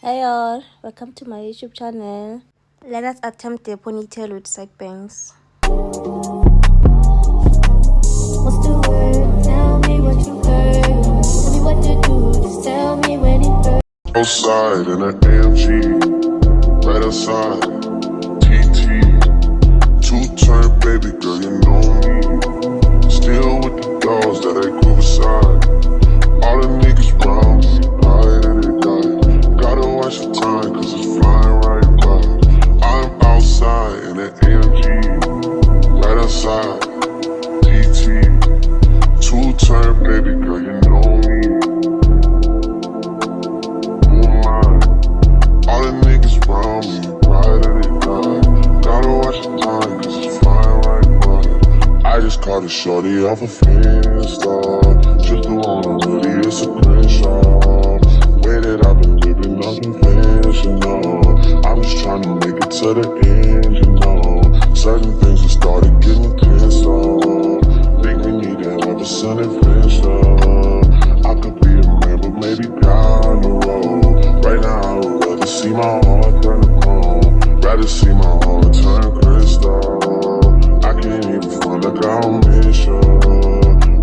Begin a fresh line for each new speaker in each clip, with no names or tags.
Hey all, welcome to my YouTube channel. Let us attempt a ponytail with side bangs.
What's the word? Tell me what you heard. Tell me what to do, just tell me when it hurts.
Outside in an AMG, right outside, TT, two-turn baby girl, you know me. Still with the dolls that I grew beside. All the niggas round me, right and they die. Gotta watch the time, cause it's flying right by. I'm outside in an AMG, right outside, TT, two-turn baby girl, you know me. All the niggas round me, right and they die. Gotta watch the time, cause it's flying right by. I just caught a shorty off a Finsta. Just the one really, it's a screenshot. Way that I've been living unconventional. I'm just trying to make it to the end, you know. Certain things have started getting pissed off. Think we need to have a sun adventure. I could be a man, but maybe down the road. Right now I would rather see my heart turn to chrome. Rather see my heart turn crystal. I can't even front like I don't miss you.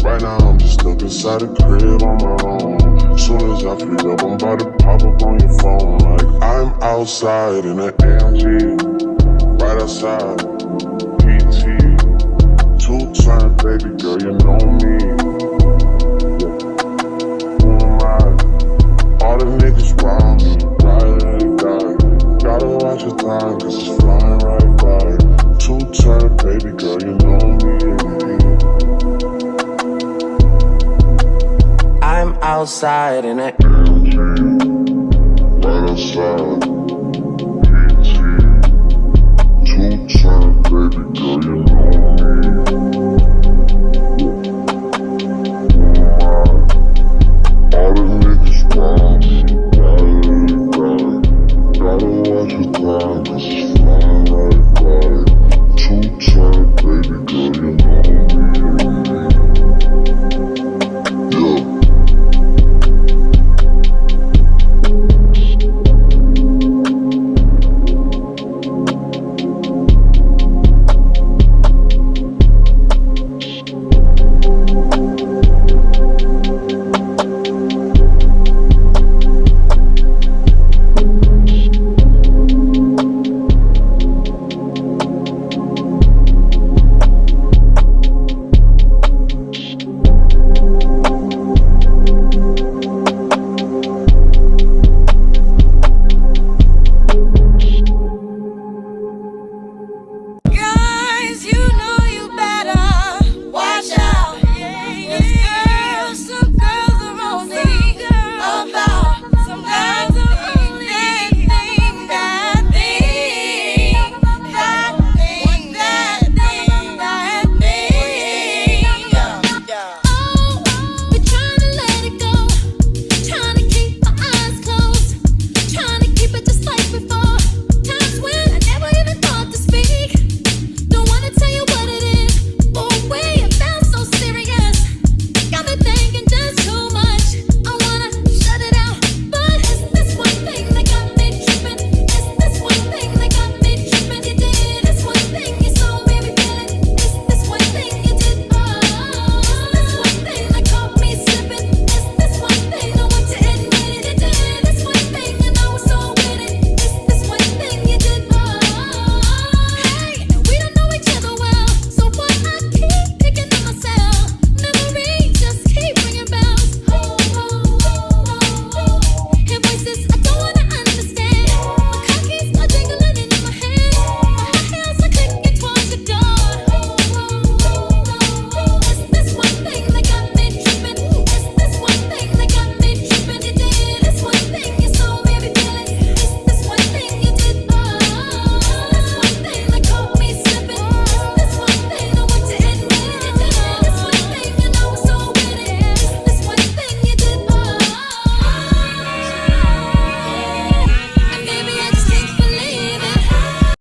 Right now I'm just stuck inside the crib on my own. Soon as I free up, I'm about to pop up on your phone. Like I'm outside in an AMG, right outside, PT, two-turn baby girl, you know me. Who am I? All the niggas round me, right and they die. Gotta watch the time, cause it's flying right by. Two-turn baby girl, you know me.
I'm outside in it.